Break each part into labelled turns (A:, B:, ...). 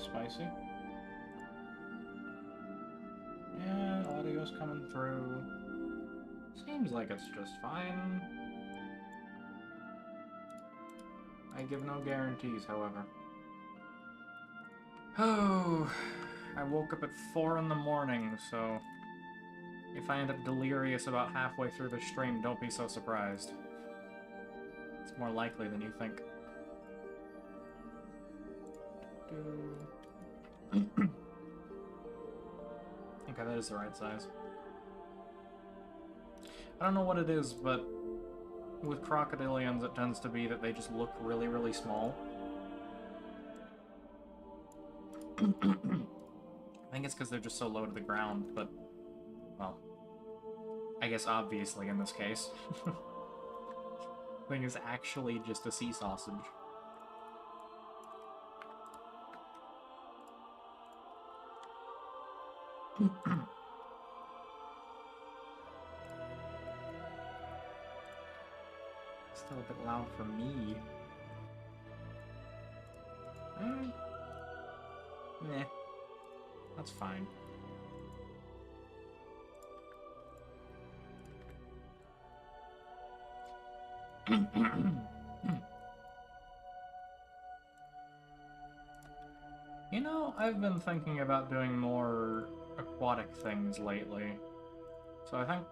A: spicy. Yeah, audio's coming through. Seems like it's just fine. I give no guarantees, however. Oh, I woke up at 4 in the morning, so if I end up delirious about halfway through the stream, don't be so surprised. It's more likely than you think. Okay, that is the right size. I don't know what it is, but with crocodilians it tends to be that they just look really, really small. I think it's because they're just so low to the ground, but, well, I guess obviously in this case. Thing is actually just a sea sausage. Still a bit loud for me. Meh. That's fine. You know, I've been thinking about doing more aquatic things lately. So I think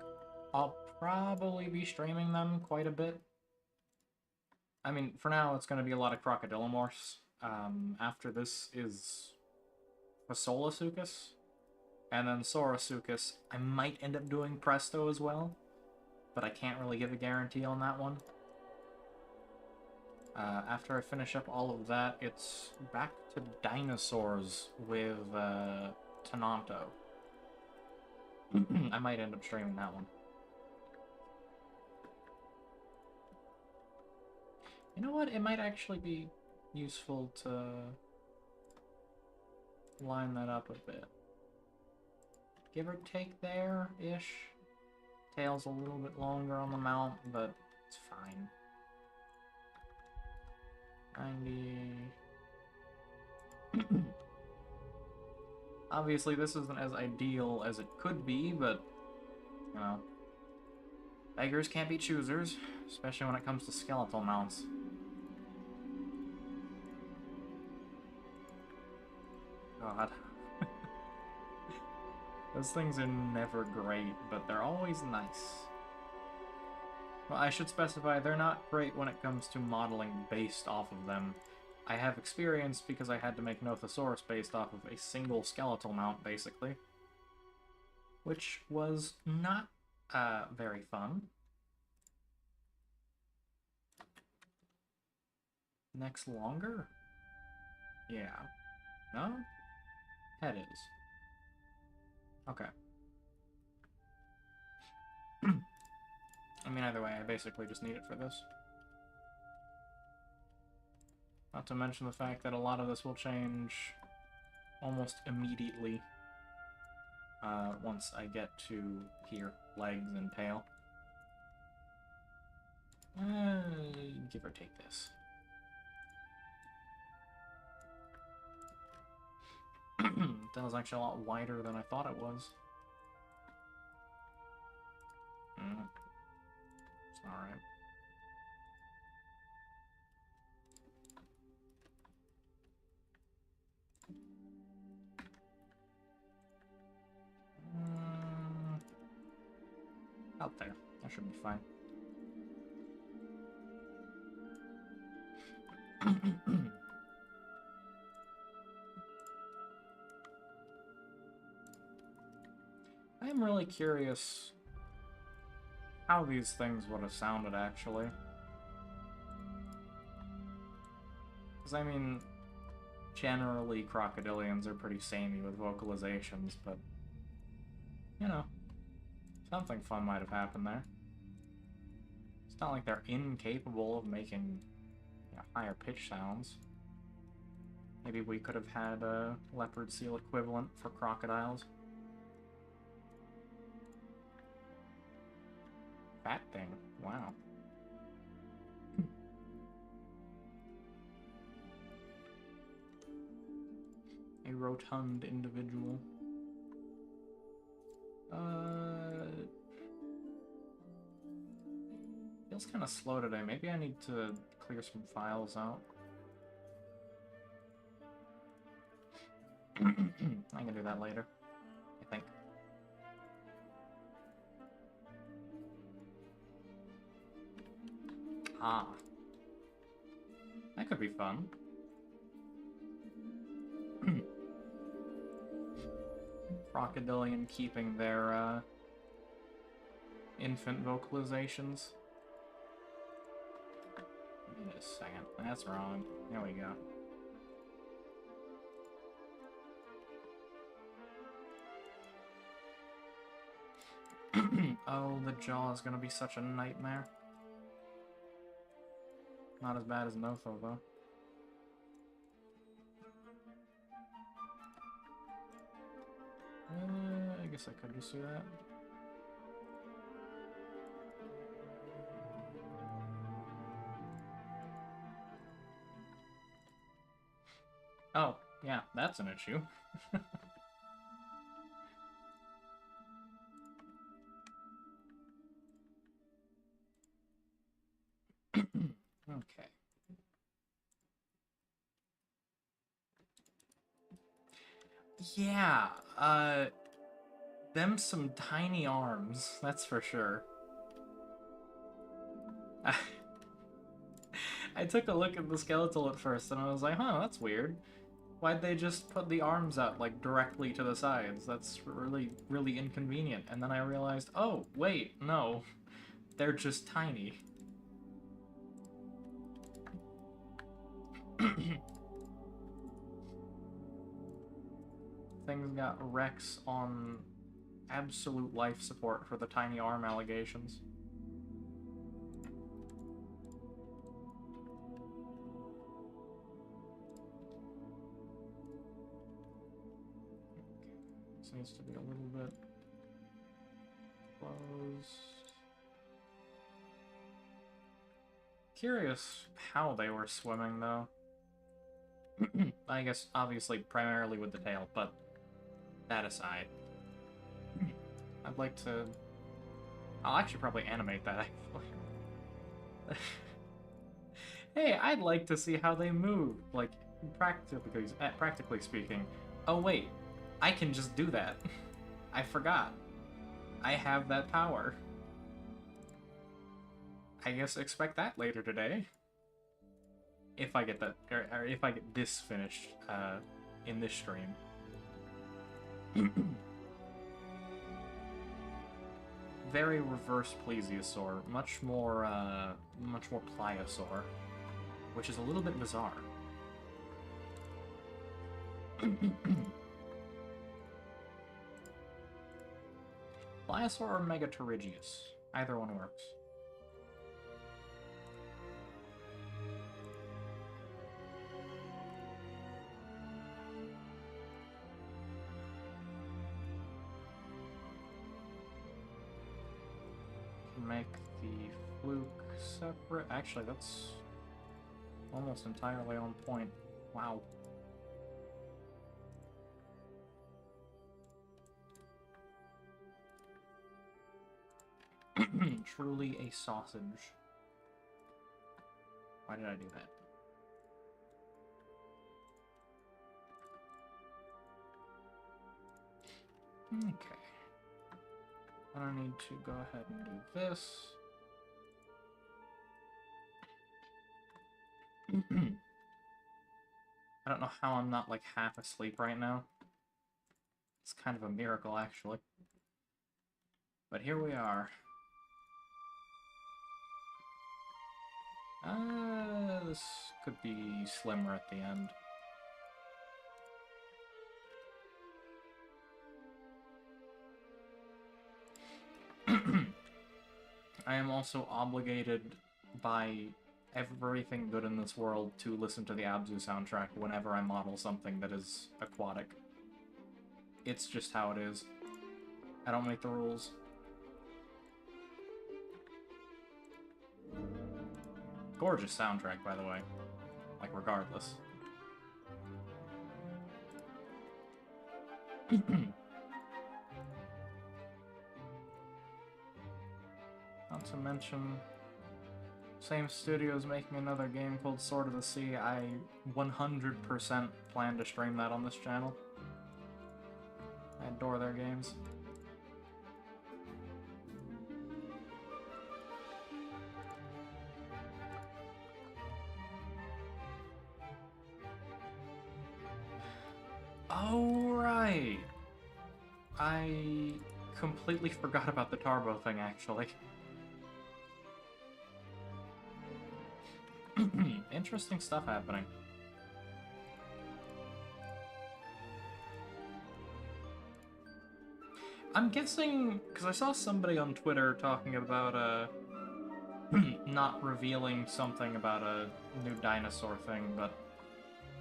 A: I'll probably be streaming them quite a bit. I mean, for now, it's going to be a lot of crocodilomorphs. After this is Fasolasuchus, and then Sorasuchus. I might end up doing Presto as well, but I can't really give a guarantee on that one. After I finish up all of that, it's back to dinosaurs with Tenanto. I might end up streaming that one. You know what? It might actually be useful to line that up a bit. Give or take there-ish. Tail's a little bit longer on the mount, but it's fine. 90... Obviously, this isn't as ideal as it could be, but, you know, beggars can't be choosers, especially when it comes to skeletal mounts. God. Those things are never great, but they're always nice. Well, I should specify, they're not great when it comes to modeling based off of them. I have experience because I had to make Nothosaurus based off of a single skeletal mount, basically. Which was not very fun. Neck's longer? Yeah. No? Head is. Okay. I mean, either way, I basically just need it for this. Not to mention the fact that a lot of this will change almost immediately once I get to here, legs and tail. Give or take this. That was actually a lot wider than I thought it was. It's alright. Out there. That should be fine. I am really curious how these things would have sounded, actually. Because, I mean, generally crocodilians are pretty samey with vocalizations, but, you know, something fun might have happened there. It's not like they're incapable of making, you know, higher pitch sounds. Maybe we could have had a leopard seal equivalent for crocodiles. Fat thing. Wow. A rotund individual. Feels kind of slow today. Maybe I need to clear some files out. I can do that later, I think. Ah. That could be fun. Crocodilian keeping their, infant vocalizations. Wait a second. That's wrong. There we go. Oh, the jaw is gonna be such a nightmare. Not as bad as Notho, though. I guess I could just do that. Oh, yeah, that's an issue. Okay. Yeah, them some tiny arms, that's for sure. I took a look at the skeletal at first and I was like, huh, that's weird. Why'd they just put the arms out, like, directly to the sides? That's really, really inconvenient. And then I realized, oh, wait, no. They're just tiny. Things got Rex on absolute life support for the tiny arm allegations. This needs to be a little bit closed. Curious how they were swimming, though. I guess, obviously, primarily with the tail, but that aside. I'd like to... I'll actually probably animate that, actually. Hey, I'd like to see how they move, like, practically speaking. Oh, wait. I can just do that. I forgot. I have that power. I guess expect that later today. If I get that, or if I get this finished, in this stream. Very reverse plesiosaur, much more pliosaur, which is a little bit bizarre. Pliosaur or Megatorigius? Either one works. Make the fluke separate. Actually, that's almost entirely on point. Wow. Truly a sausage. Why did I do that? Okay. I need to go ahead and do this. I don't know how I'm not, like, half asleep right now. It's kind of a miracle, actually. But here we are. This could be slimmer at the end. I am also obligated by everything good in this world to listen to the Abzu soundtrack whenever I model something that is aquatic. It's just how it is. I don't make the rules. Gorgeous soundtrack, by the way. Like, regardless. Not to mention, same studio's making another game called Sword of the Sea. I 100% plan to stream that on this channel. I adore their games. Oh, right! I completely forgot about the Tarbo thing, actually. Interesting stuff happening. I'm guessing, because I saw somebody on Twitter talking about, not revealing something about a new dinosaur thing, but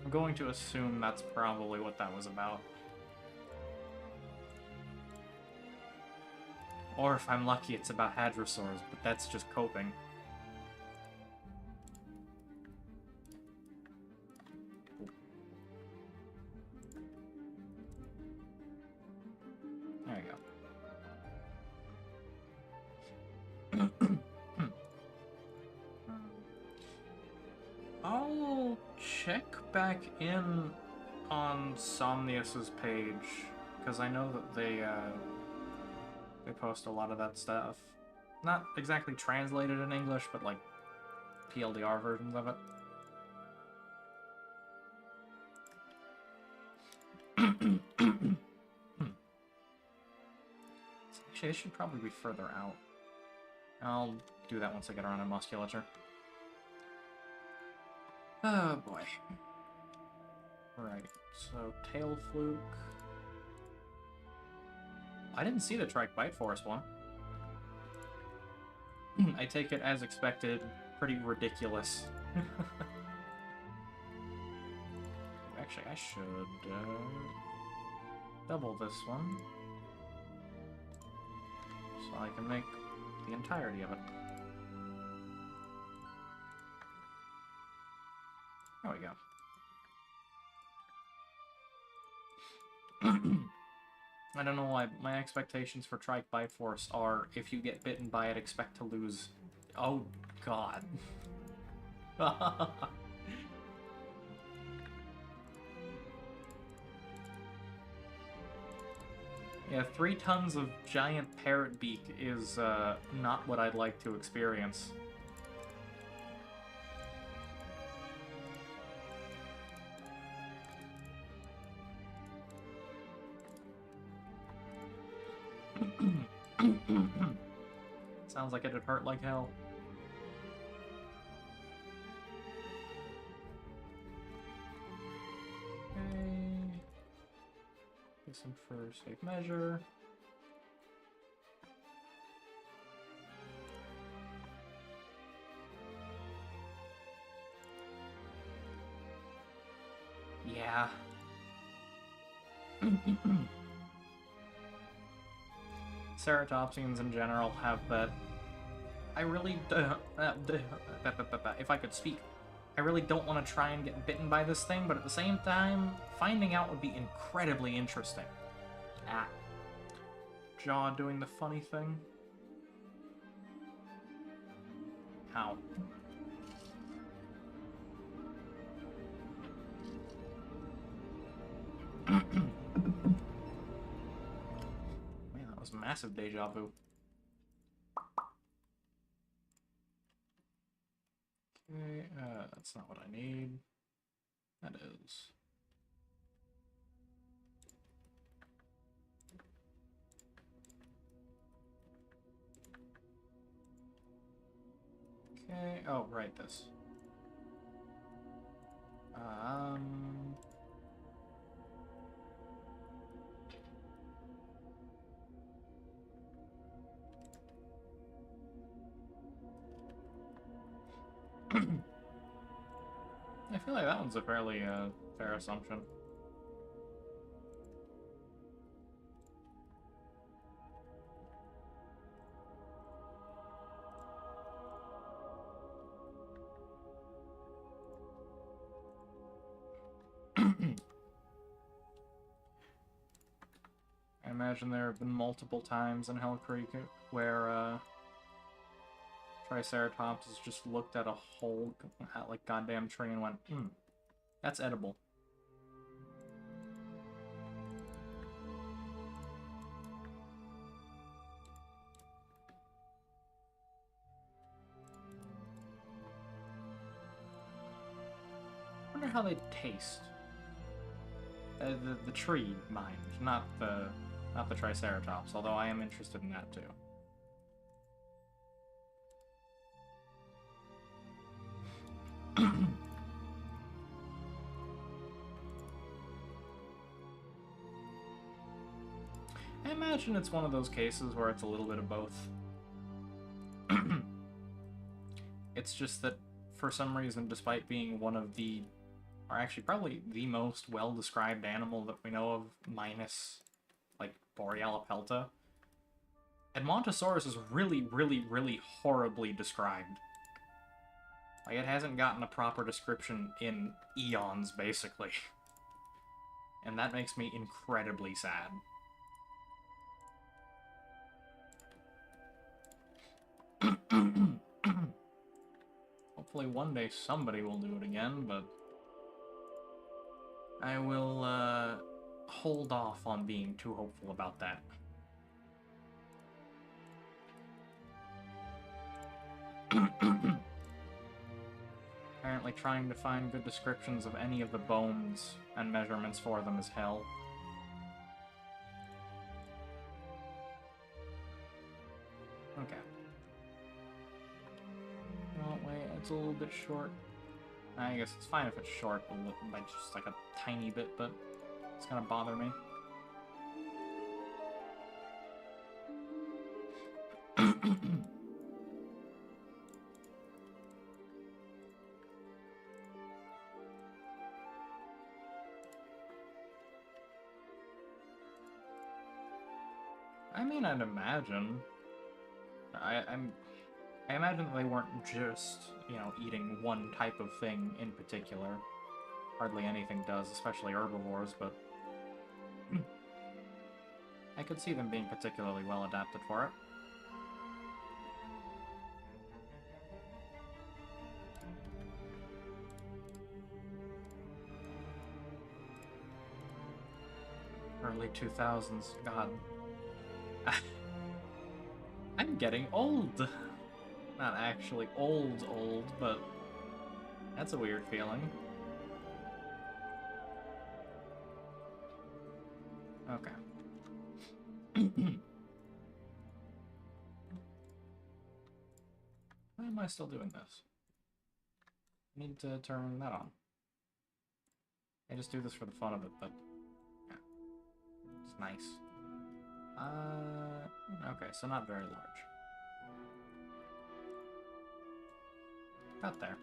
A: I'm going to assume that's probably what that was about. Or if I'm lucky, it's about hadrosaurs, but that's just coping. There you go. I'll check back in on Somnius's page, because I know that they post a lot of that stuff. Not exactly translated in English, but like PLDR versions of it. Actually, it should probably be further out. I'll do that once I get around to musculature. Oh boy. Right, so tail fluke. I didn't see the Trike Bite Force one. I take it as expected, pretty ridiculous. Actually, I should double this one, so I can make the entirety of it. There we go. I don't know why, but my expectations for Trike Biforce are, if you get bitten by it, expect to lose. Oh, God. Yeah, 3 tons of giant parrot beak is not what I'd like to experience. Sounds like it'd hurt like hell. Okay. Listen for safe measure. Yeah. Ceratopsians in general have that. I really if I could speak, I really don't want to try and get bitten by this thing, but at the same time, finding out would be incredibly interesting. Ah. Jaw doing the funny thing. How? Man, that was massive deja vu. Okay, that's not what I need. That is. Okay, oh, right, this. I feel like that one's a fairly fair assumption. imagine there have been multiple times in Hell Creek where Triceratops has just looked at a whole like goddamn tree and went, that's edible. I wonder how they taste. The tree, mind, not the Triceratops. Although I am interested in that too. I imagine it's one of those cases where it's a little bit of both. It's just that for some reason, despite being one of the, or actually probably the most well-described animal that we know of, minus, like, Borealopelta, Edmontosaurus is really, really, really horribly described. Like, it hasn't gotten a proper description in eons, basically. And that makes me incredibly sad. Hopefully one day somebody will do it again, but I will hold off on being too hopeful about that. Apparently trying to find good descriptions of any of the bones and measurements for them is hell. Okay. Oh, wait, it's a little bit short. I guess it's fine if it's short, by just like a tiny bit, but it's gonna bother me. I mean, I'd imagine. I imagine that they weren't just, you know, eating one type of thing in particular. Hardly anything does, especially herbivores, but I could see them being particularly well adapted for it. Early 2000s, God. I'm getting old. Not actually old, but that's a weird feeling. Okay. Why am I still doing this? I need to turn that on. I just do this for the fun of it, but yeah. It's nice. Okay, so not very large. Got there.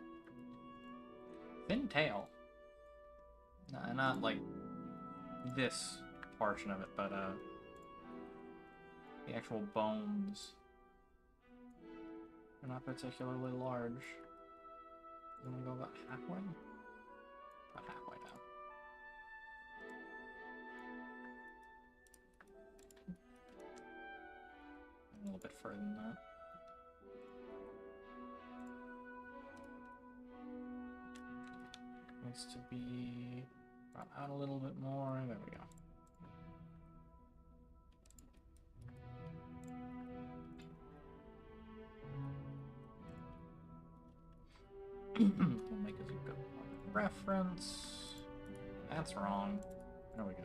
A: Thin tail. Nah, not like this portion of it, but the actual bones are not particularly large. I'm gonna go about halfway? About halfway down. A little bit further than that. Needs to be brought out a little bit more. There we go. We'll make a good reference. That's wrong. There we go.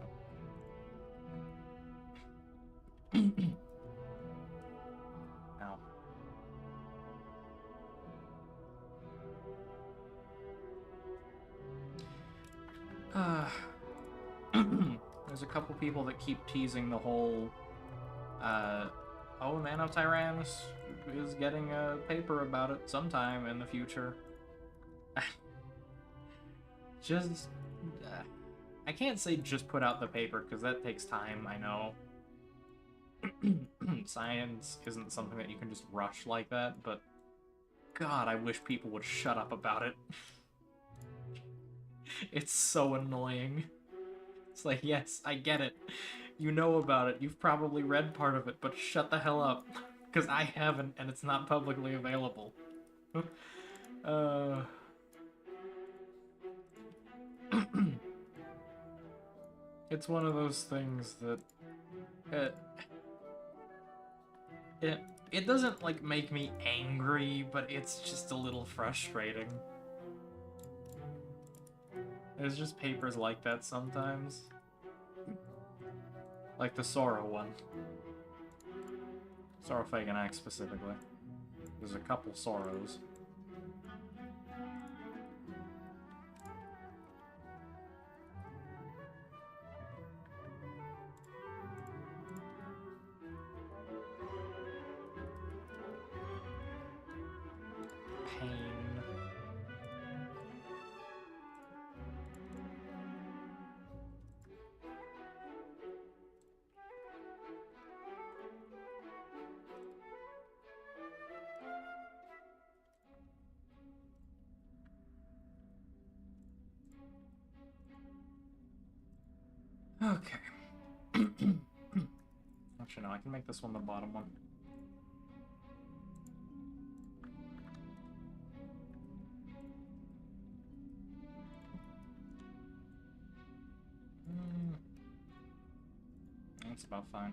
A: Ow. There's a couple people that keep teasing the whole, oh, Nanotyrannus is getting a paper about it sometime in the future. Just, I can't say just put out the paper, because that takes time, I know. Science isn't something that you can just rush like that, but God, I wish people would shut up about it. It's so annoying. It's like, yes, I get it. You know about it. You've probably read part of it, but shut the hell up. Because I haven't, and it's not publicly available. uh... It's one of those things that... It, it, it doesn't, like, make me angry, but it's just a little frustrating. There's just papers like that sometimes. Like the Sora one. Sorophagonax specifically. There's a couple Soros. Pain. Okay. Actually, no, I can make this one the bottom one. That's about fine.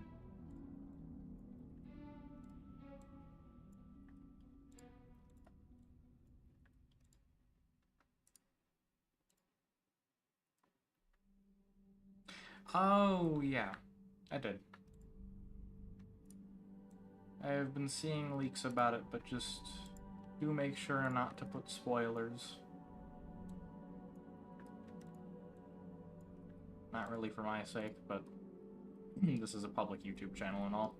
A: Oh, yeah. I did. I've been seeing leaks about it, but just do make sure not to put spoilers. Not really for my sake, but this is a public YouTube channel and all.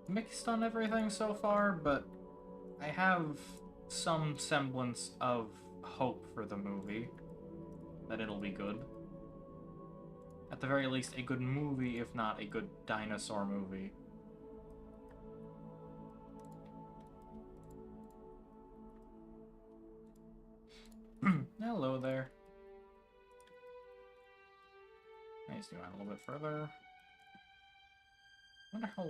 A: Mixed on everything so far, but I have some semblance of hope for the movie. That it'll be good. At the very least, a good movie, if not a good dinosaur movie. Hello there. Nice to add a little bit further. I wonder how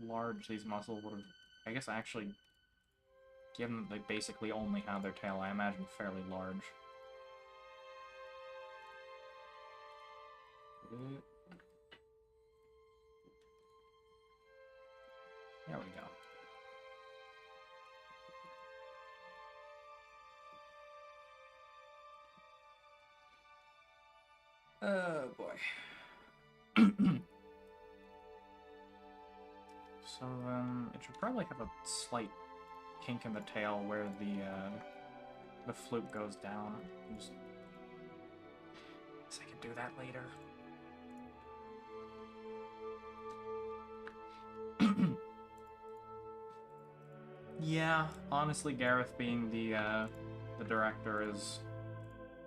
A: large these muscles would have... I guess actually, given that they basically only have their tail, I imagine fairly large. There we go. Oh boy. So then it should probably have a slight kink in the tail where the flute goes down. Just... guess I could do that later. Yeah, honestly, Gareth being the director is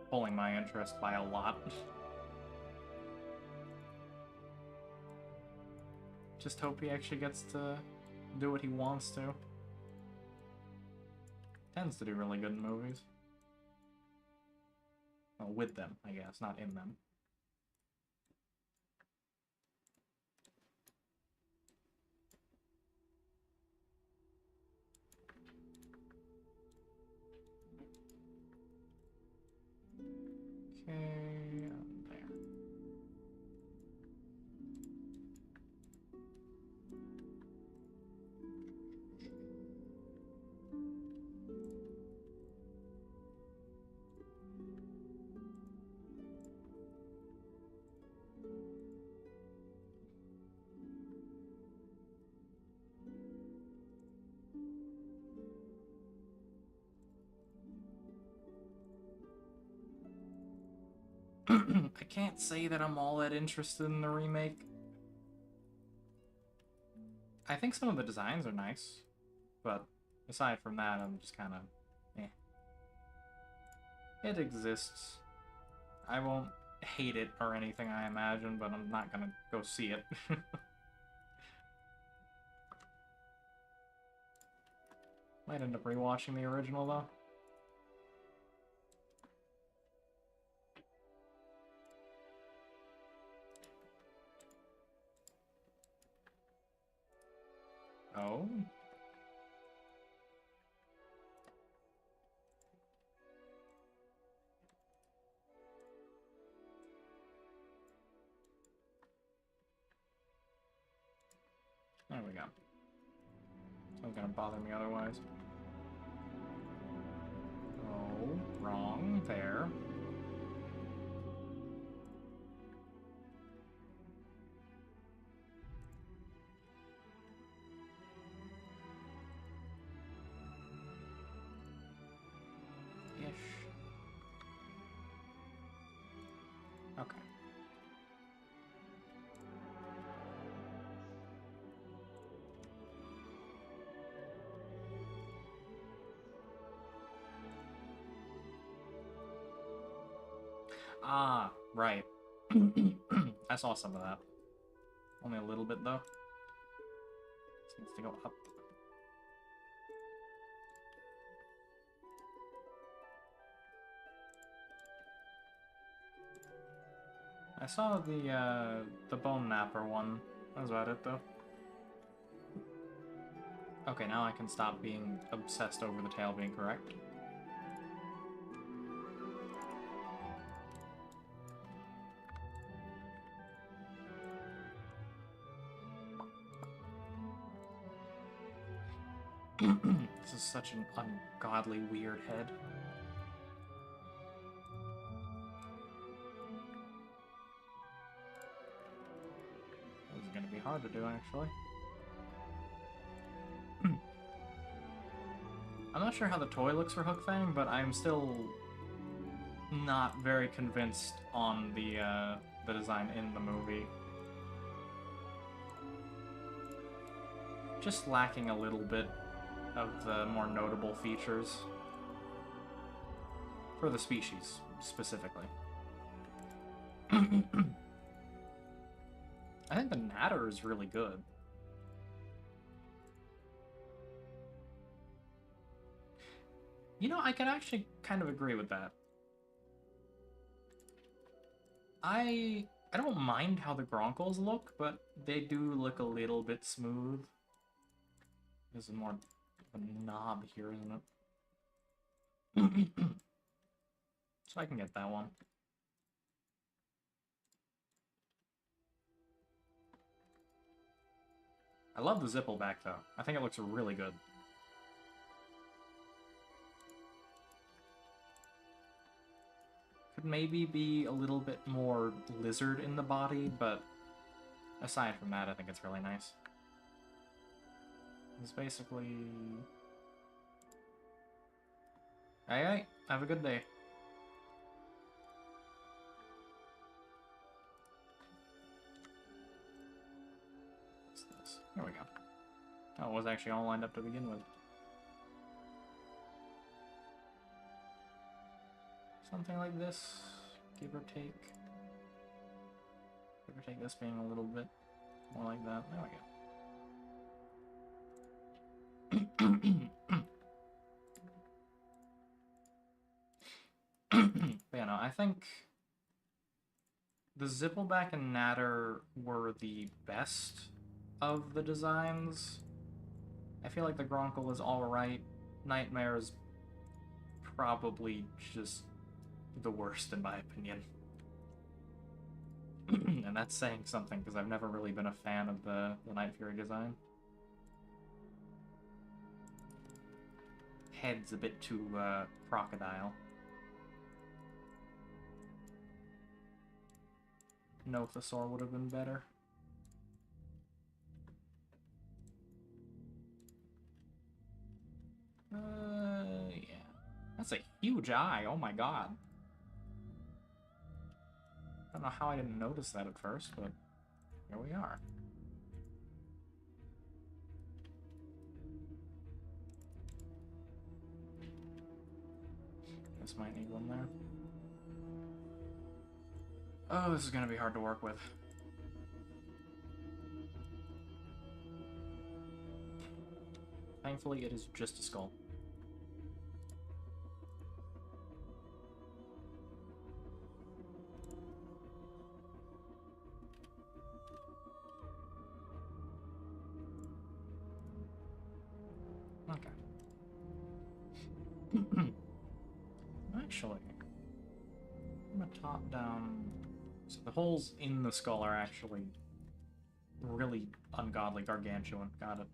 A: pulling my interest by a lot. Just hope he actually gets to do what he wants to. Tends to do really good in movies. Well, with them, I guess, not in them. Okay, there. I can't say that I'm all that interested in the remake. I think some of the designs are nice, but aside from that, I'm just kind of, eh. It exists. I won't hate it or anything, I imagine, but I'm not gonna go see it. Might end up rewatching the original, though. Oh. There we go. It's not gonna bother me otherwise. Oh, wrong there. Ish. Okay. Ah, right. I saw some of that. Only a little bit, though. This needs to go up. I saw the bone napper one. That was about it, though. Okay, now I can stop being obsessed over the tail being correct. This is such an ungodly weird head. This is gonna be hard to do, actually. I'm not sure how the toy looks for Hook Fang, but I'm still not very convinced on the design in the movie. Just lacking a little bit of the more notable features for the species, specifically. I think the Natter is really good. You know, I can actually kind of agree with that. I don't mind how the Gronkles look, but they do look a little bit smooth. There's more of a knob here, isn't it? So I can get that one. I love the Zippleback, though. I think it looks really good. Could maybe be a little bit more lizard in the body, but aside from that, I think it's really nice. It's basically... Hey, have a good day. What's this? Here we go. Oh, it was actually all lined up to begin with. Something like this, give or take. Give or take this being a little bit more like that. There we go. But yeah, no, I think the Zippleback and Natter were the best of the designs. I feel like the Gronkle is alright. Nightmare is probably just the worst in my opinion. And that's saying something, because I've never really been a fan of the Night Fury design. Head's a bit too crocodile. Nothosaur would have been better. Yeah. That's a huge eye, oh my god. I don't know how I didn't notice that at first, but here we are. This might need one there. Oh, this is gonna be hard to work with. Thankfully, it is just a skull. Actually, from a top down. So the holes in the skull are actually really ungodly gargantuan. Got it.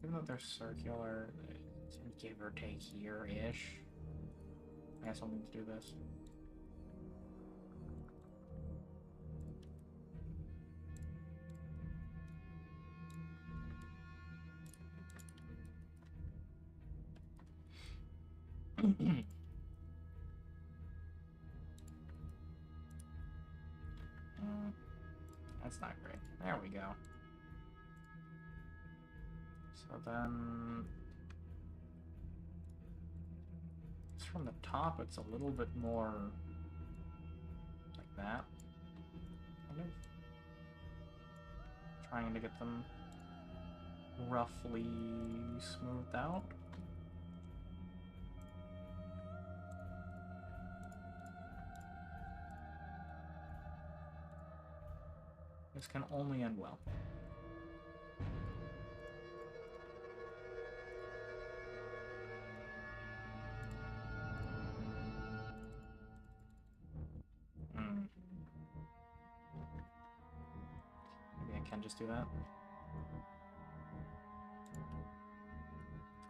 A: Even though they're circular, it's give or take here-ish. I guess I'll need to do this. That's not great. There we go. So then, just from the top, it's a little bit more like that. Kind of trying to get them roughly smoothed out. This can only end well. Maybe I can just do that.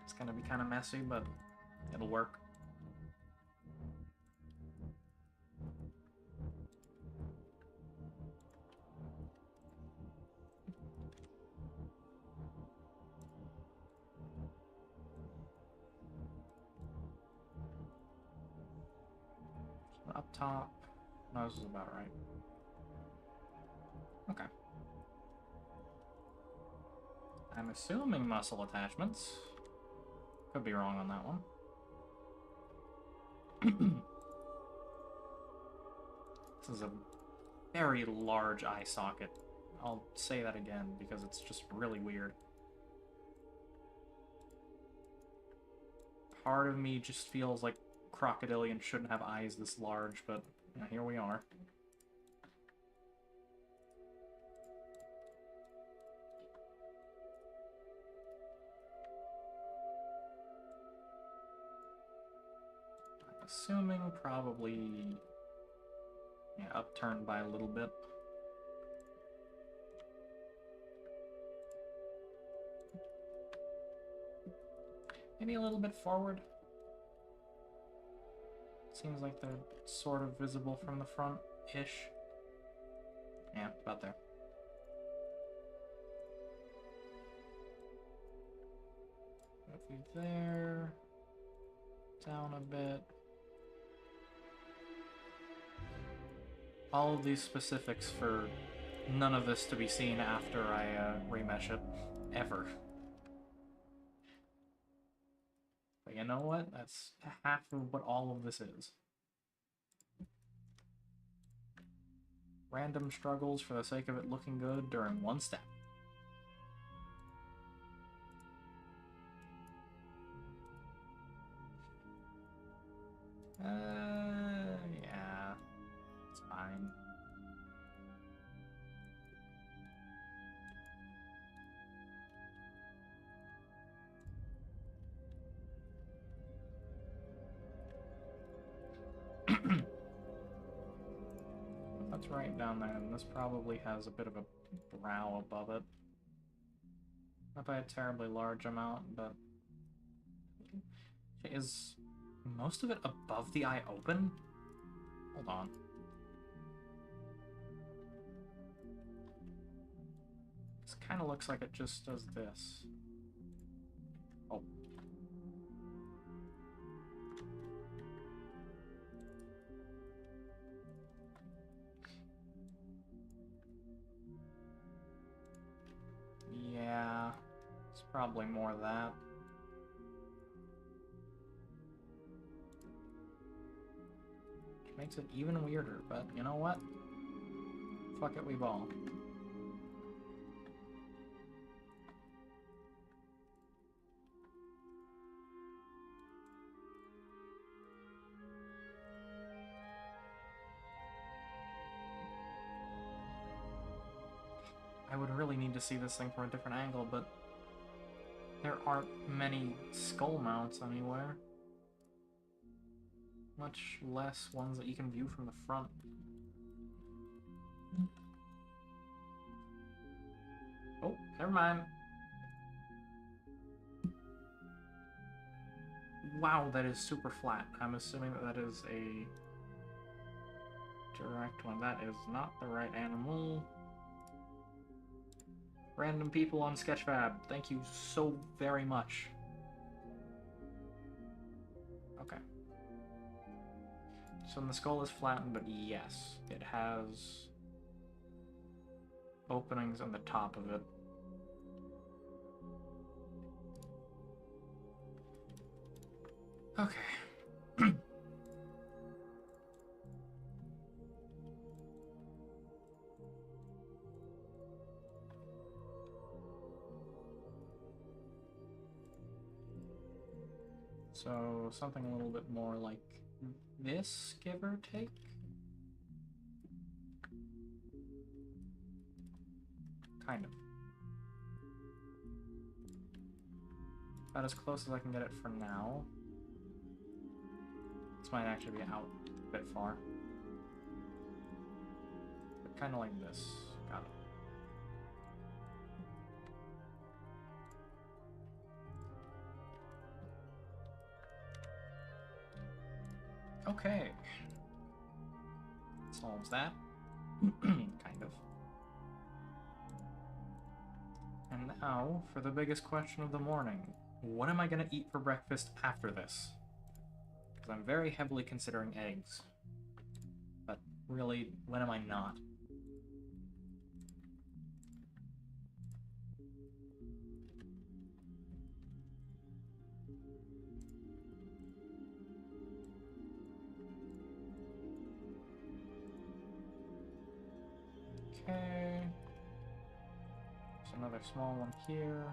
A: It's gonna be kind of messy, but it'll work. Up top, nose is about right. Okay. I'm assuming muscle attachments. Could be wrong on that one. This is a very large eye socket. I'll say that again because it's just really weird. Part of me just feels like crocodilians shouldn't have eyes this large, but yeah, here we are. I'm assuming probably, yeah, upturned by a little bit. Maybe a little bit forward. Seems like they're sort of visible from the front-ish. Yeah, about there. A few there. Down a bit. All of these specifics for none of this to be seen after I remesh it. Ever. But you know what? That's half of what all of this is. Random struggles for the sake of it looking good during one step. Yeah. It's fine. That's right down there, and this probably has a bit of a brow above it. Not by a terribly large amount, but... Is most of it above the eye open? Hold on. This kind of looks like it just does this. Oh. Yeah, it's probably more of that. Which makes it even weirder, but you know what? Fuck it, we ball. really need to see this thing from a different angle, but there aren't many skull mounts anywhere. Much less ones that you can view from the front. Oh, never mind. Wow, that is super flat. I'm assuming that that is a direct one. That is not the right animal. Random people on Sketchfab, thank you so very much. Okay. So the skull is flattened, but yes, it has openings on the top of it. Okay. So something a little bit more like this, give or take? Kind of. About as close as I can get it for now. This might actually be out a bit far. But kind of like this. Got it. Okay. Solves that. Kind of. And now, for the biggest question of the morning. What am I gonna eat for breakfast after this? Because I'm very heavily considering eggs. But really, when am I not? Okay. There's another small one here.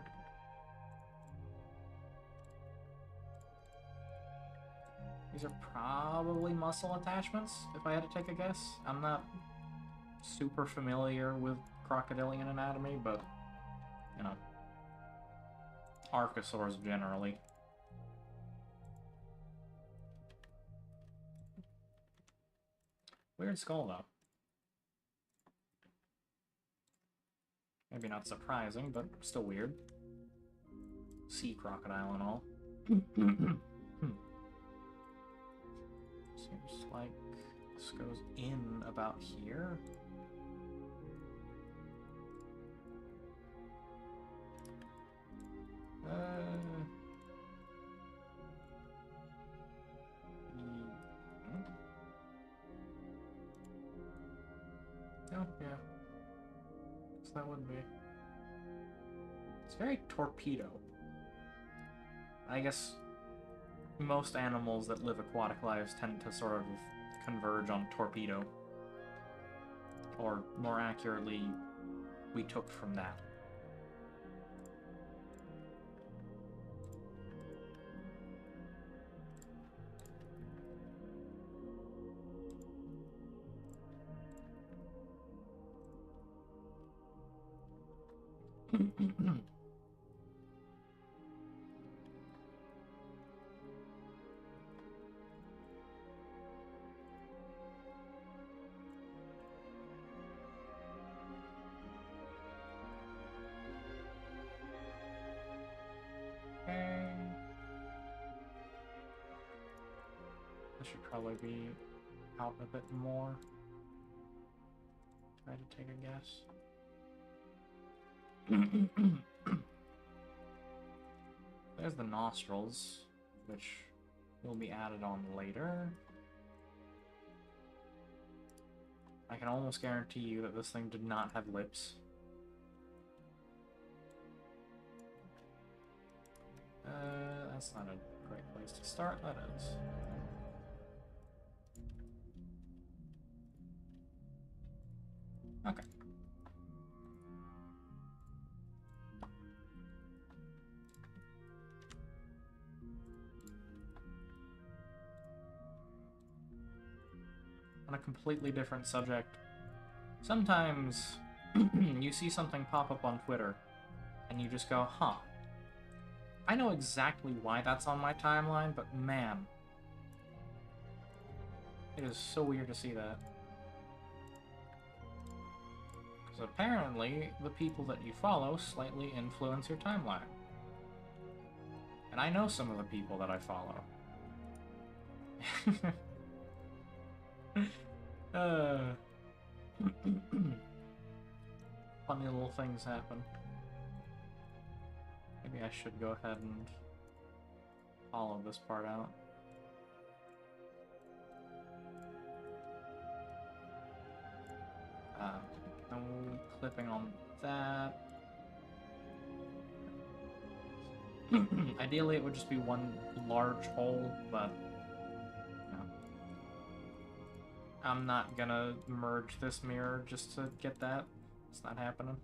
A: These are probably muscle attachments, if I had to take a guess. I'm not super familiar with crocodilian anatomy, but, you know, archosaurs generally. Weird skull, though. Maybe not surprising, but still weird. Sea crocodile and all. Seems like this goes in about here. Oh, yeah. So that would be. It's very torpedo. I guess most animals that live aquatic lives tend to sort of converge on torpedo. Or, more accurately, we took from that. This should probably be out a bit more. Try to take a guess. There's the nostrils, which will be added on later. I can almost guarantee you that this thing did not have lips. That's not a great place to start, that is. Okay. On a completely different subject, sometimes you see something pop up on Twitter, and you just go, huh. I know exactly why that's on my timeline, but man, it is so weird to see that. Because apparently, the people that you follow slightly influence your timeline. And I know some of the people that I follow. Funny little things happen. Maybe I should go ahead and follow this part out. No clipping on that. Ideally, it would just be one large hole, but no. I'm not gonna merge this mirror just to get that. It's not happening.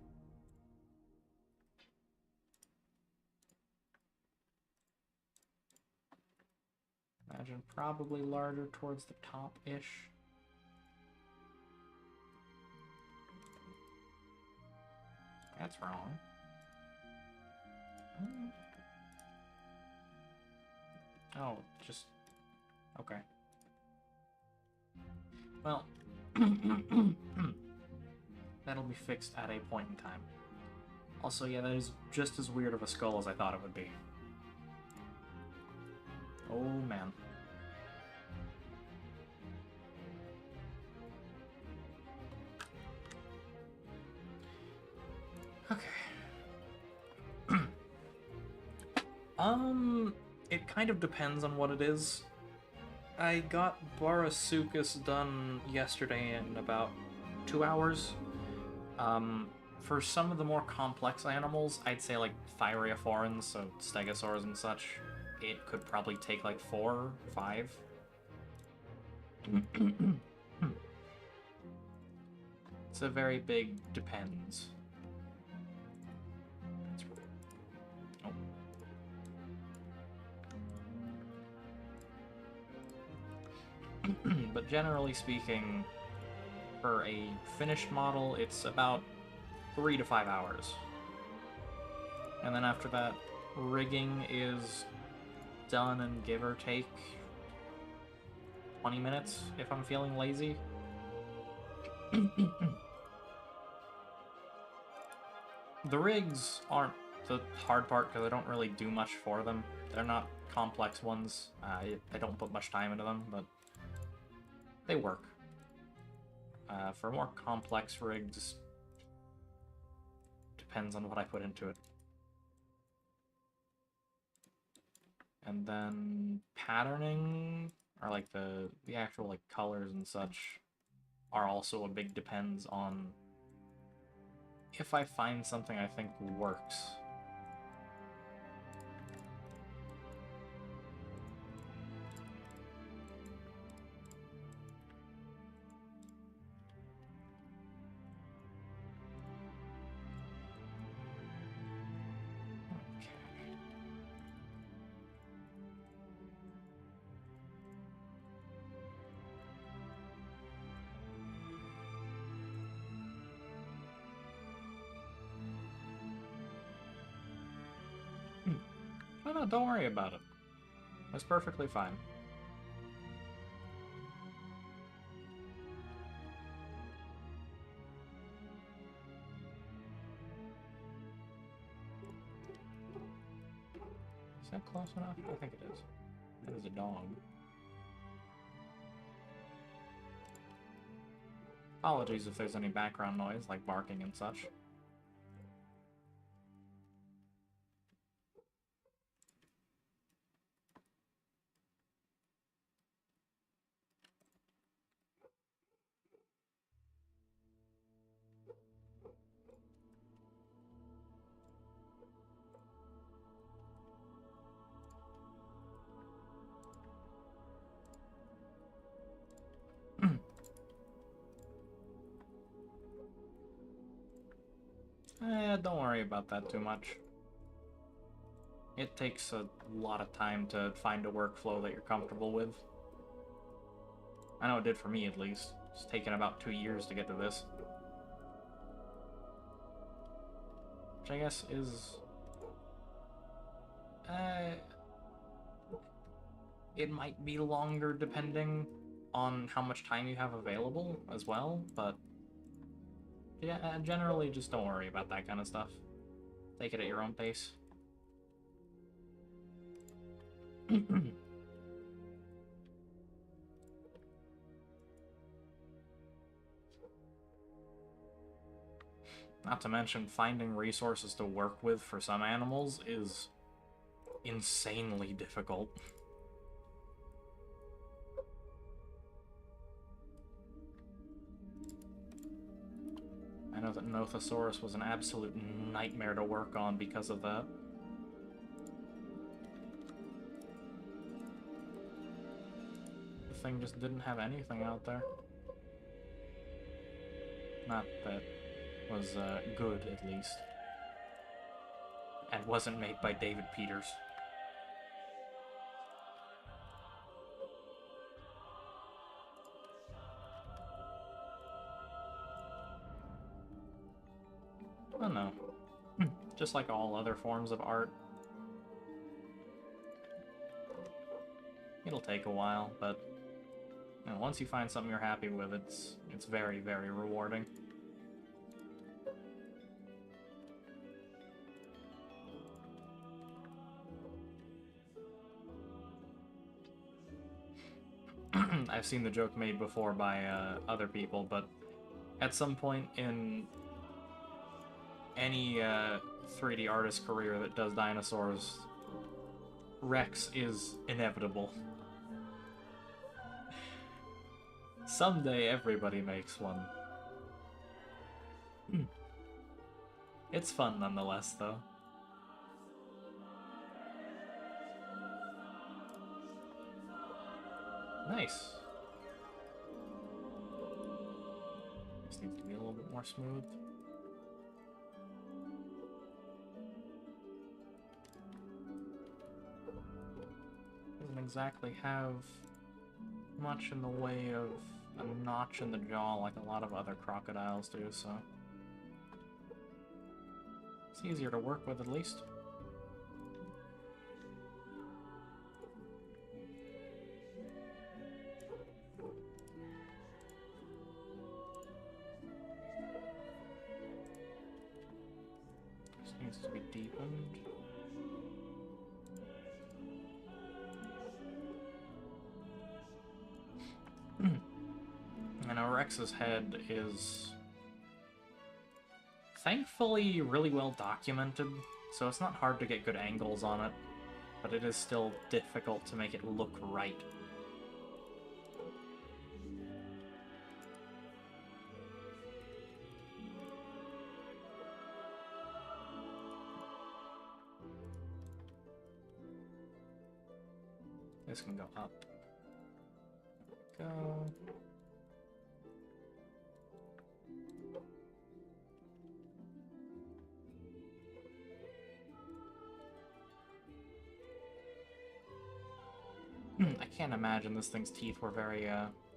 A: Imagine probably larger towards the top-ish. That's wrong. Oh, just... okay. Well, that'll be fixed at a point in time. Also, yeah, that is just as weird of a skull as I thought it would be. Oh, man. Okay. It kind of depends on what it is. I got Barasukas done yesterday in about 2 hours. For some of the more complex animals, I'd say like Thyreophorans, so stegosaurs and such, it could probably take like 4 or 5. It's a very big depends. Oh. But generally speaking, for a finished model, it's about 3 to 5 hours. And then after that, rigging is done and give or take 20 minutes if I'm feeling lazy. The rigs aren't the hard part because I don't really do much for them. They're not complex ones. I don't put much time into them, but they work. For more complex rigs, depends on what I put into it. And then patterning, or like the actual like colors and such, are also a big depends on if I find something I think works. No, don't worry about it. That's perfectly fine. Is that close enough? I think it is. That is a dog. Apologies if there's any background noise, like barking and such. Don't worry about that too much. It takes a lot of time to find a workflow that you're comfortable with. I know it did for me, at least. It's taken about 2 years to get to this. I guess is... it might be longer depending on how much time you have available as well, but yeah, generally just don't worry about that kind of stuff. Take it at your own pace. Not to mention, finding resources to work with for some animals is insanely difficult. I know that Nothosaurus was an absolute nightmare to work on because of that. The thing just didn't have anything out there. Not that was good, at least. And wasn't made by David Peters. Oh no. Just like all other forms of art. It'll take a while, but you know, once you find something you're happy with, it's very, very rewarding. I've seen the joke made before by other people, but at some point in any 3D artist career that does dinosaurs, Rex is inevitable. Someday everybody makes one. It's fun nonetheless, though. Nice. This needs to be a little bit more smooth. Doesn't exactly have much in the way of a notch in the jaw like a lot of other crocodiles do, so it's easier to work with at least. This needs to be deepened. And Rex's head is thankfully really well documented, so it's not hard to get good angles on it, but it is still difficult to make it look right. This can go up. There we go. I can't imagine this thing's teeth were very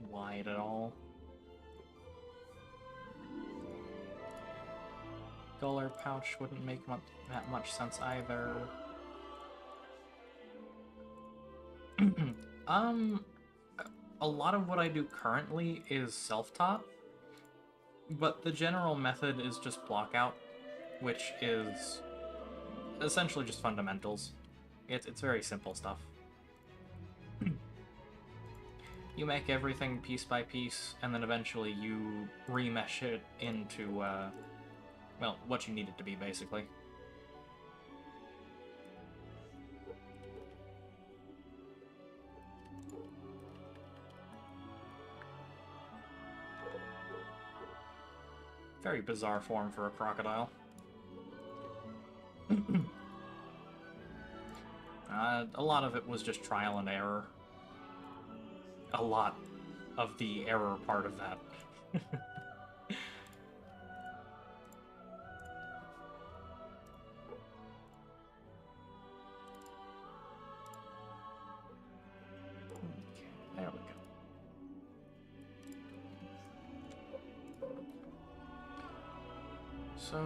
A: wide at all. Gular pouch wouldn't make that much sense either. A lot of what I do currently is self-taught, but the general method is just block out, which is essentially just fundamentals. It's very simple stuff. You make everything piece by piece, and then eventually you remesh it into, well, what you need it to be, basically. Very bizarre form for a crocodile. A lot of it was just trial and error. A lot of the error part of that. Okay, there we go. So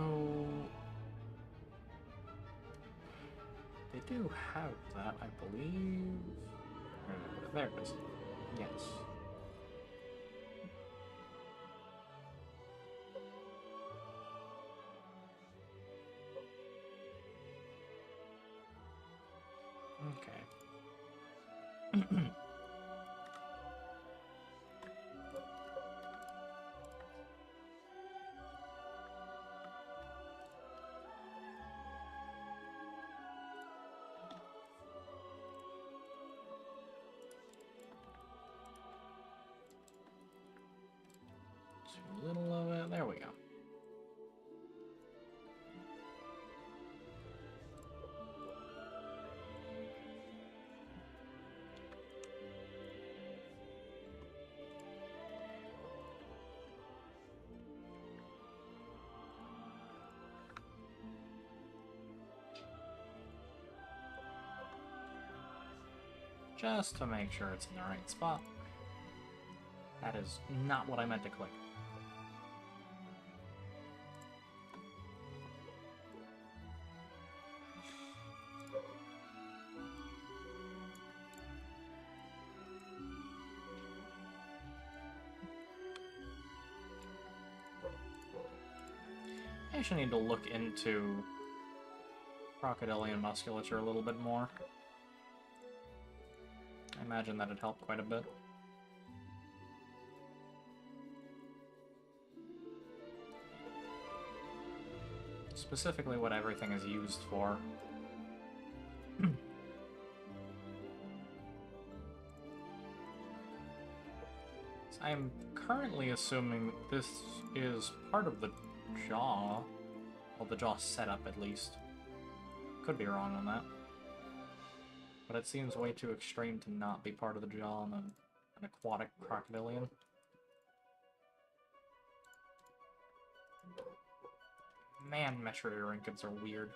A: They do have that, I believe. There it is. Yes. Okay. Too little of it. There we go. Just to make sure it's in the right spot. That is not what I meant to click. I actually need to look into crocodilian musculature a little bit more. I imagine that'd help quite a bit. Specifically what everything is used for. I'm currently assuming this is part of the jaw. Well, the jaw setup, at least. Could be wrong on that. But it seems way too extreme to not be part of the jaw on an aquatic crocodilian. Man, Metriorhynchids are weird.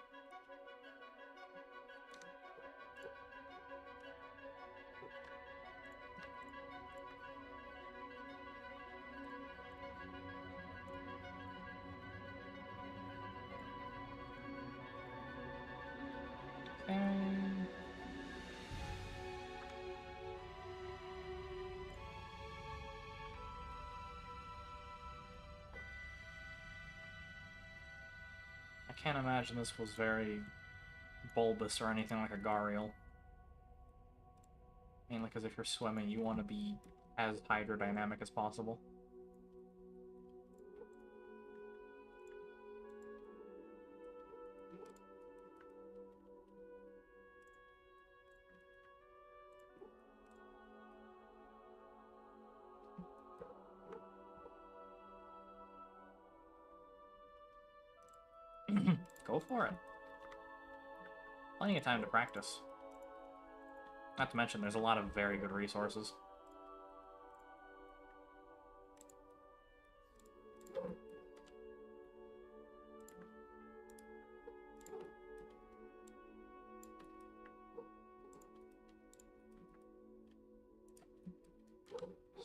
A: I can't imagine this was very bulbous or anything like a gharial. Mainly because if you're swimming, you want to be as hydrodynamic as possible. Go for it. Plenty of time to practice. Not to mention, there's a lot of very good resources.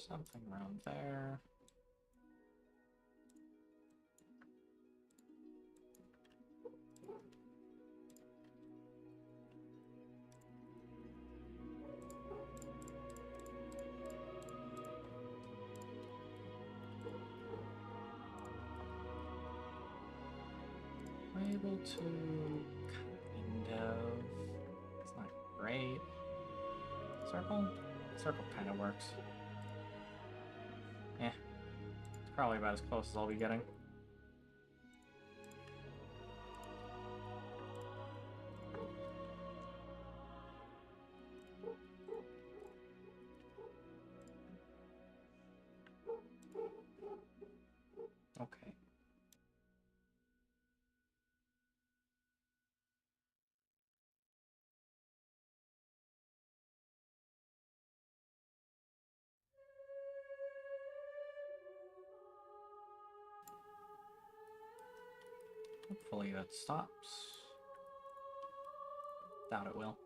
A: Something around there. Able to kind of. It's not great. Circle? Circle kind of works. Eh. It's probably about as close as I'll be getting. Okay. Hopefully that stops. Doubt it will.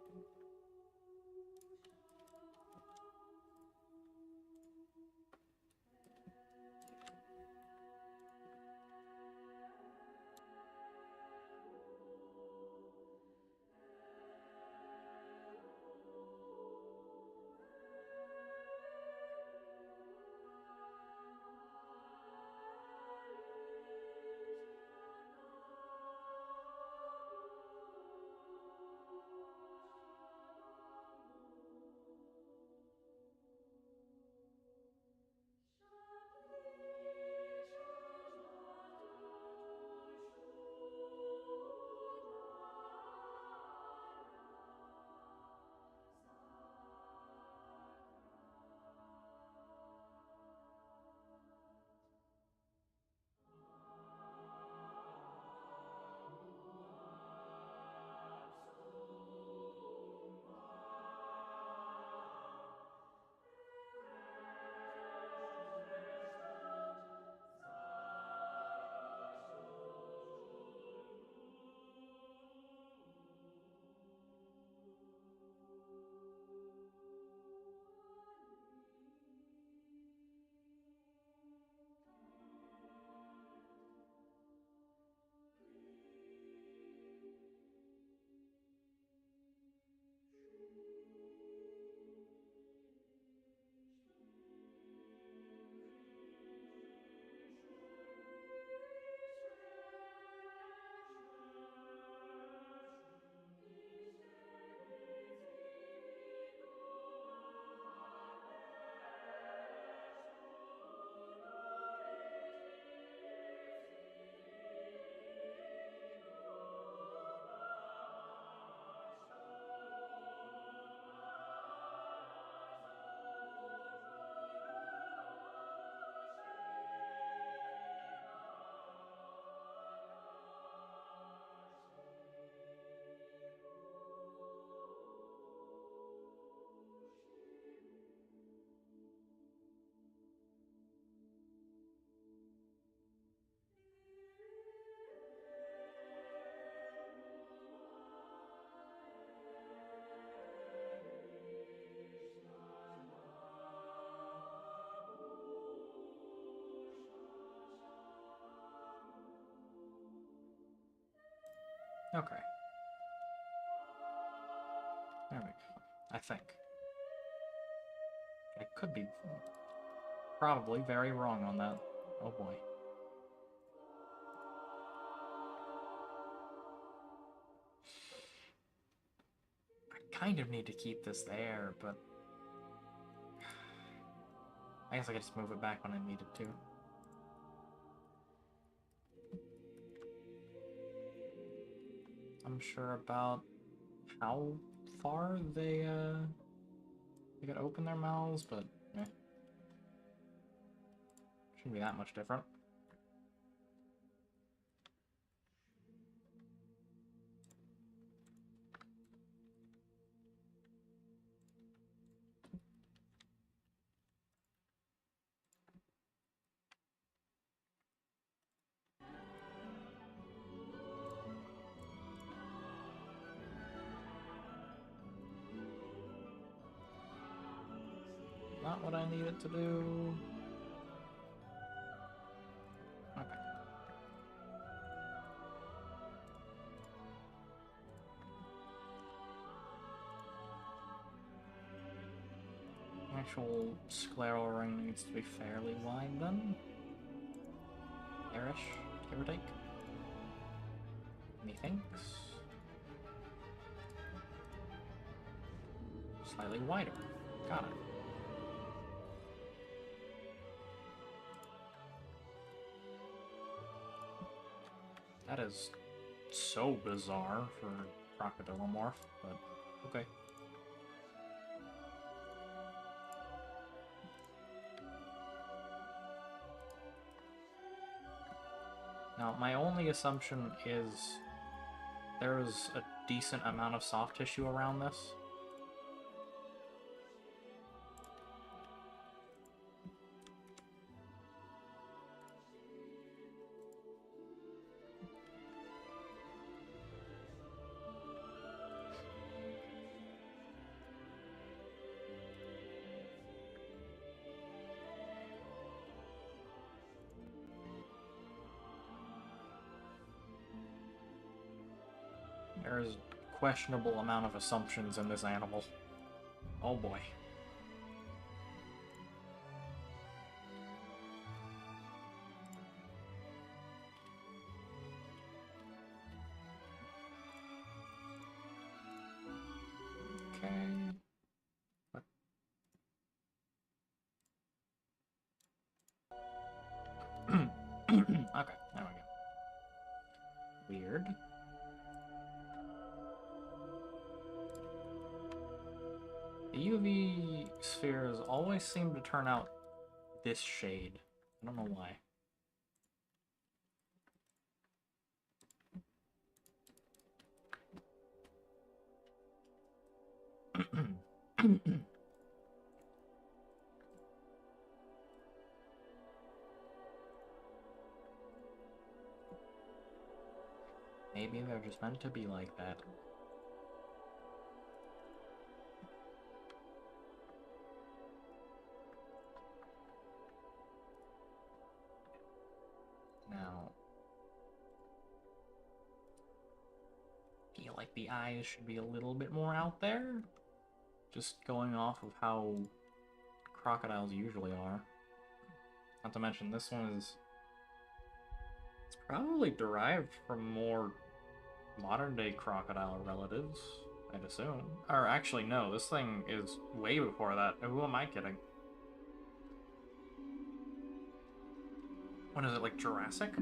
A: we go. I think. I could be probably very wrong on that. Oh boy. I kind of need to keep this there, but I guess I could just move it back when I needed to. I'm sure about how far they could open their mouths, but eh. Shouldn't be that much different. Not what I needed to do. Okay. Actual scleral ring needs to be fairly wide then. Fairish, give or take. Methinks. Slightly wider. Got it. That is so bizarre for Crocodilomorph, but okay. Now, my only assumption is there's a decent amount of soft tissue around this. There's a questionable amount of assumptions in this animal. Oh boy. Okay. What? Okay, there we go. Weird. The UV spheres always seem to turn out this shade. I don't know why. Maybe they're just meant to be like that. Now, I feel like the eyes should be a little bit more out there. Just going off of how crocodiles usually are. Not to mention this one is... It's probably derived from more modern-day crocodile relatives, I'd assume. Or actually, no, this thing is way before that. Who am I kidding? What is it, like Jurassic?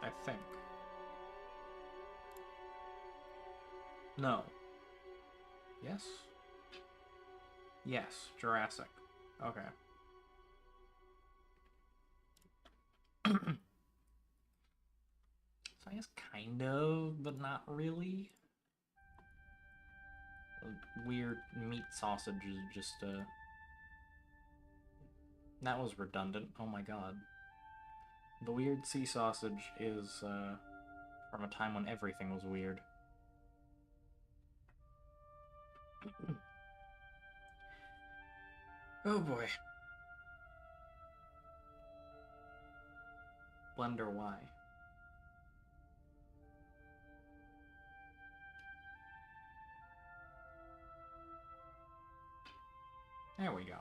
A: I think. No. Yes? Yes, Jurassic. Okay. So I guess kind of, but not really. A weird meat sausage is just, That was redundant. Oh my god. The weird sea sausage is, from a time when everything was weird. Oh boy. Blender Y. There we go.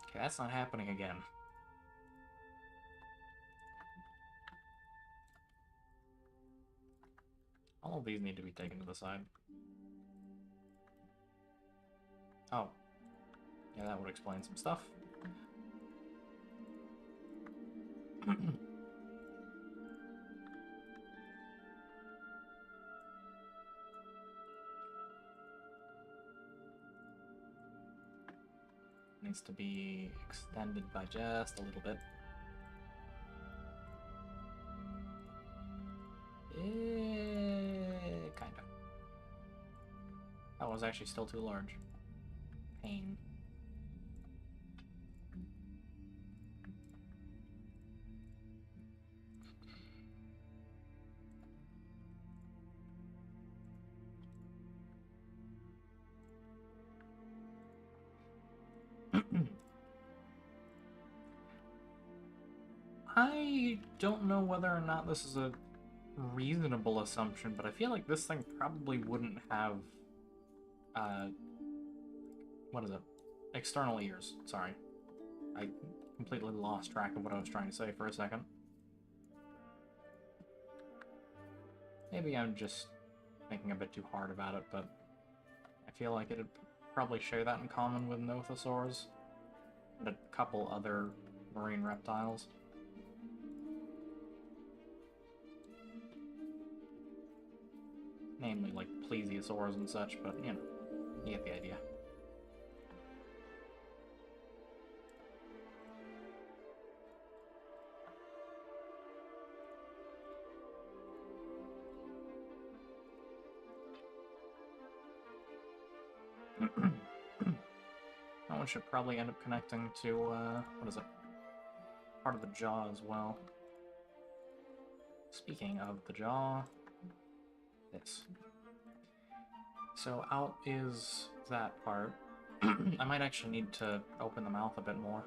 A: Okay, that's not happening again. All of these need to be taken to the side. Oh. Yeah, that would explain some stuff. Needs to be extended by just a little bit. Kind of. That was actually still too large. Pain. I don't know whether or not this is a reasonable assumption, but I feel like this thing probably wouldn't have, what is it? External ears. Sorry. I completely lost track of what I was trying to say for a second. Maybe I'm just thinking a bit too hard about it, but I feel like it'd probably share that in common with Nothosaurs and a couple other marine reptiles. Namely, like, plesiosaurs and such, but, you know, you get the idea. That one should probably end up connecting to, what is it? Part of the jaw as well. Speaking of the jaw, this. So out is that part. I might actually need to open the mouth a bit more.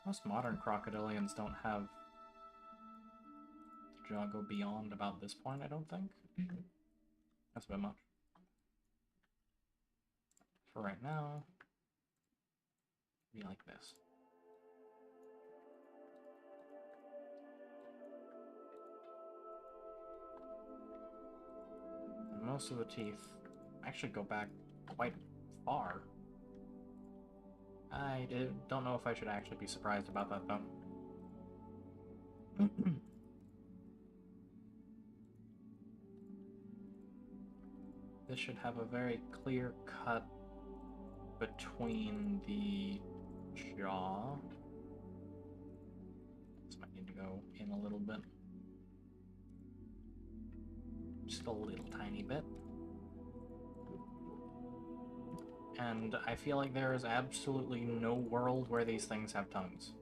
A: Most modern crocodilians don't have the jaw go beyond about this point, I don't think. That's a bit much. For right now, be like this. And most of the teeth actually go back quite far. I don't know if I should actually be surprised about that, though. This should have a very clear cut between the jaw. This might need to go in a little bit. Just a little tiny bit. And I feel like there is absolutely no world where these things have tongues.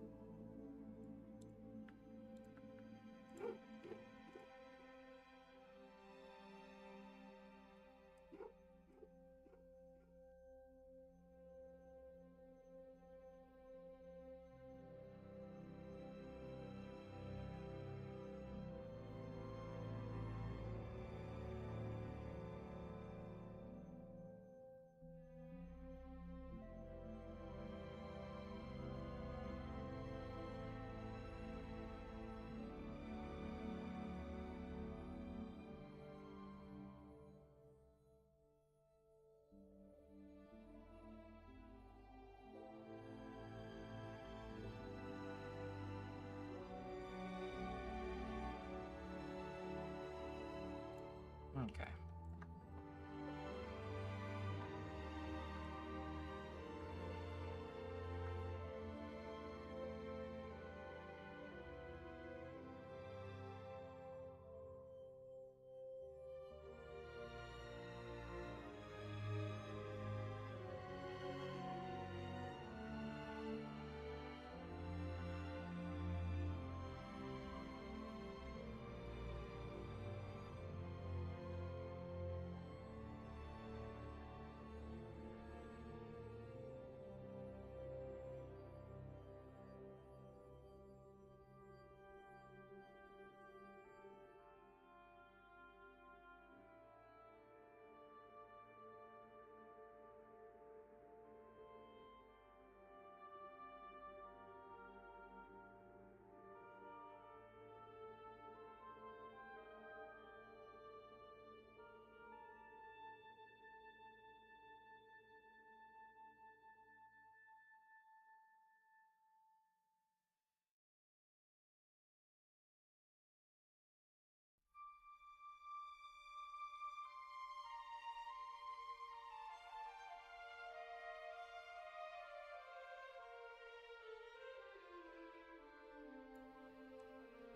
A: Okay.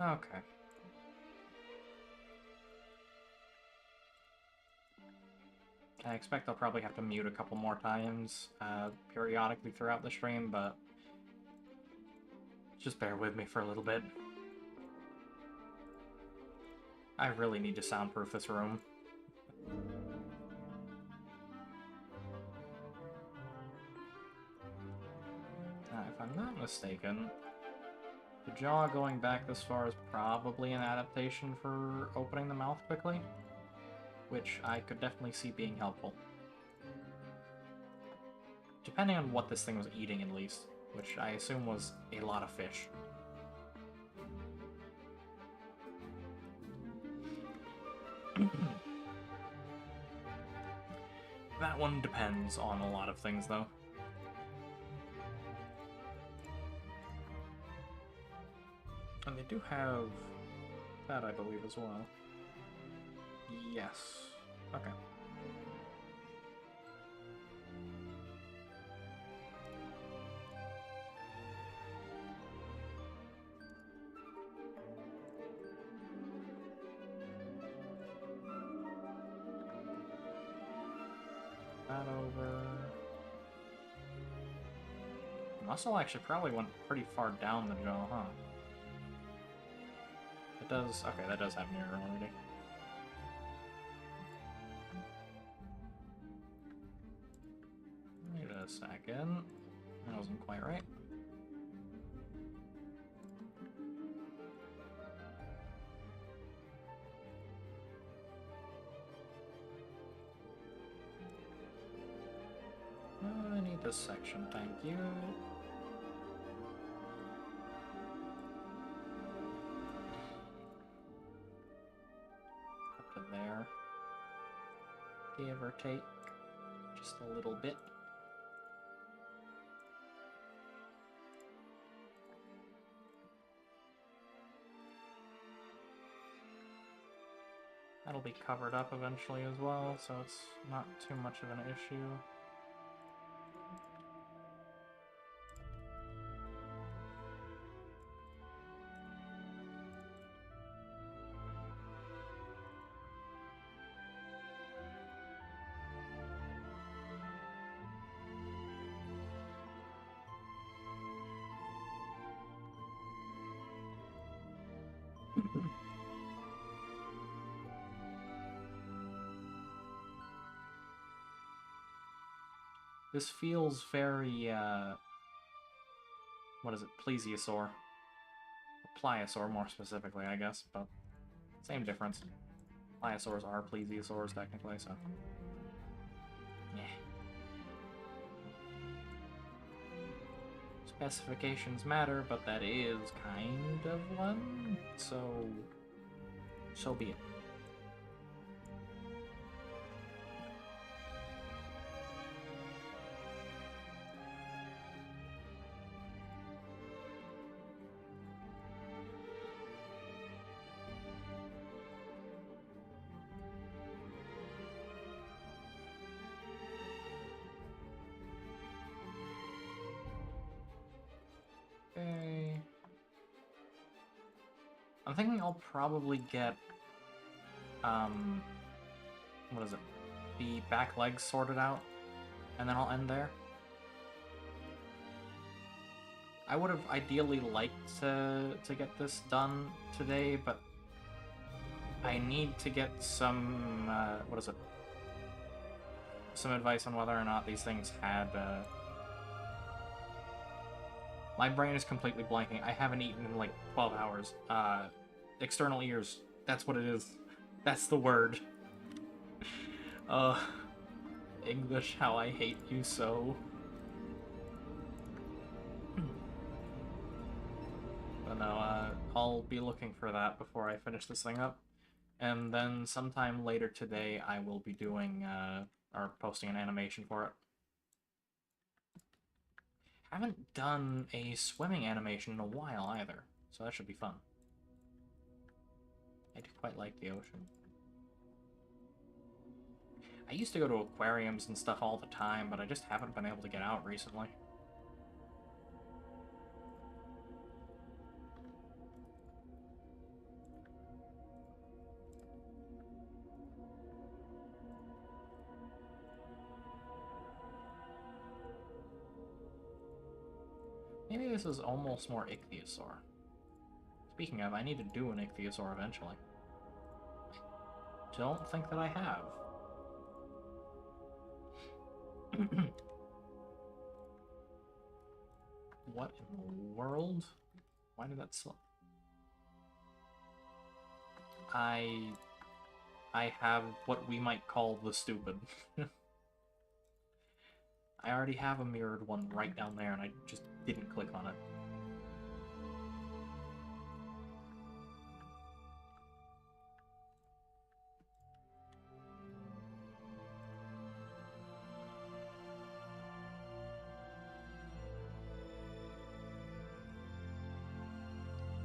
A: Okay. I expect I'll probably have to mute a couple more times periodically throughout the stream, but just bear with me for a little bit. I really need to soundproof this room. If I'm not mistaken, the jaw going back this far is probably an adaptation for opening the mouth quickly, which I could definitely see being helpful. Depending on what this thing was eating, at least, which I assume was a lot of fish. That one depends on a lot of things, though. And they do have that, I believe, as well. Yes. Okay. That over. Muscle actually probably went pretty far down the jaw, huh? It does. Okay, that does have mirror already. Wait a second. That wasn't quite right. I need this section, thank you. Up to there. Give or take. Just a little bit. That'll be covered up eventually as well, so it's not too much of an issue. This feels very, what is it, plesiosaur? Pliosaur, more specifically, I guess, but same difference. Pliosaurs are plesiosaurs, technically, so... yeah. Specifications matter, but that is kind of one, so... so be it. Okay. I'm thinking I'll probably get, what is it? The back legs sorted out, and then I'll end there. I would have ideally liked to get this done today, but I need to get some, what is it? Some advice on whether or not these things had, my brain is completely blanking. I haven't eaten in like 12 hours. External ears. That's what it is. That's the word. English, how I hate you so. But no, I'll be looking for that before I finish this thing up. And then sometime later today, I will be doing, or posting an animation for it. I haven't done a swimming animation in a while either, so that should be fun. I do quite like the ocean. I used to go to aquariums and stuff all the time, but I just haven't been able to get out recently. this is almost more ichthyosaur. Speaking of, I need to do an ichthyosaur eventually. Don't think that I have. What in the world? Why did that slip? I have what we might call the stupid. I already have a mirrored one right down there, and I just didn't click on it.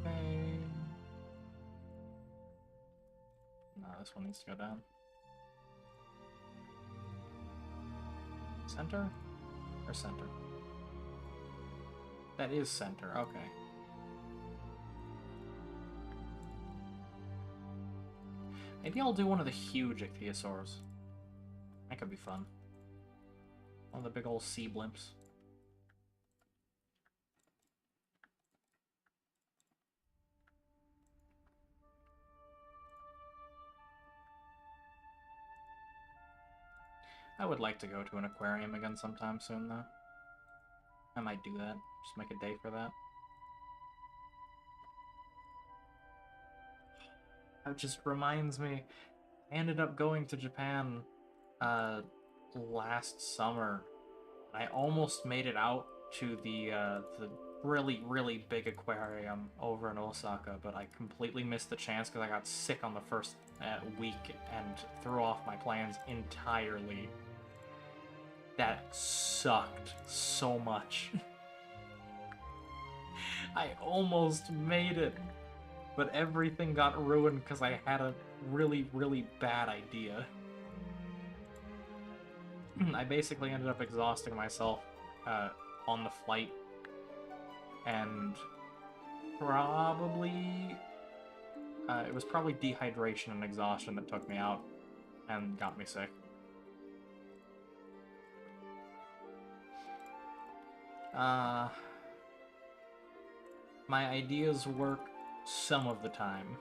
A: Okay. No, this one needs to go down. Center? Or center? That is center, okay. Maybe I'll do one of the huge ichthyosaurs. That could be fun. One of the big old sea blimps. I would like to go to an aquarium again sometime soon, though. I might do that. Just make a day for that. That just reminds me, I ended up going to Japan last summer. I almost made it out to the really, really big aquarium over in Osaka, but I completely missed the chance because I got sick on the first week and threw off my plans entirely. That sucked so much. I almost made it, but everything got ruined because I had a really, really bad idea. I basically ended up exhausting myself on the flight, and probably it was probably dehydration and exhaustion that took me out and got me sick. My ideas work some of the time.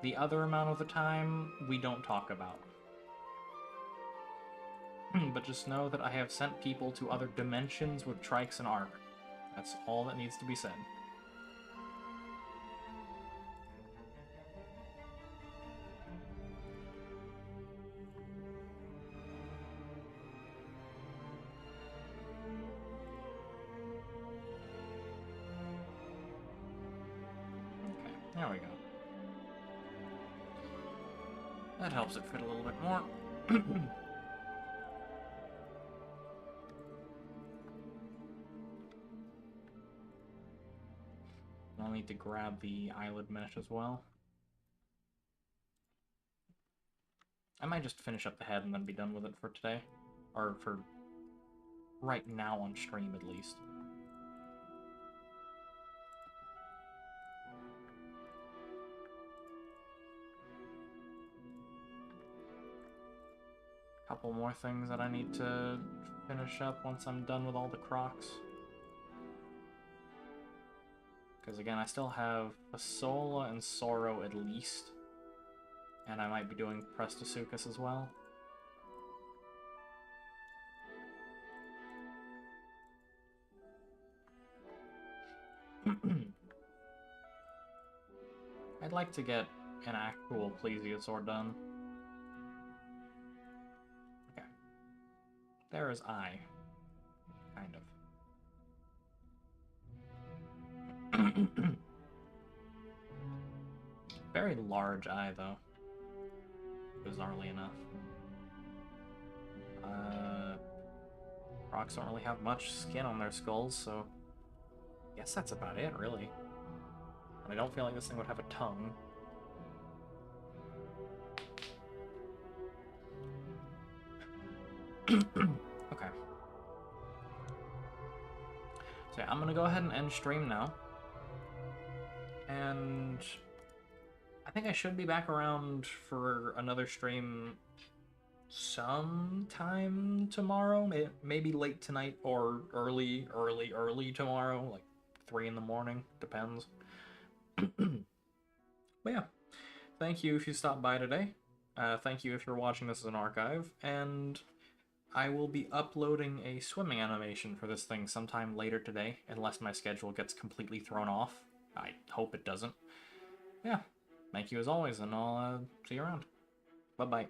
A: The other amount of the time, we don't talk about. But just know that I have sent people to other dimensions with trikes and arc. That's all that needs to be said. Okay, there we go. That helps it fit a little bit more. I'll need to grab the eyelid mesh as well. I might just finish up the head and then be done with it for today. Or for right now on stream, at least. Couple more things that I need to finish up once I'm done with all the crocs. Because again, I still have Fasola and Sorrow at least. And I might be doing Prestasuchus as well. I'd like to get an actual Plesiosaur done. Okay. There is eye. Kind of. Very large eye, though. Bizarrely enough. Crocs don't really have much skin on their skulls, so I guess that's about it, really. And I don't feel like this thing would have a tongue. Okay. So yeah, I'm gonna go ahead and end stream now. And I think I should be back around for another stream sometime tomorrow, maybe late tonight or early tomorrow, like 3 in the morning, depends. But yeah, thank you if you stopped by today. Thank you if you're watching this as an archive, and I will be uploading a swimming animation for this thing sometime later today, unless my schedule gets completely thrown off. I hope it doesn't. Yeah, thank you as always, and I'll see you around. Bye-bye.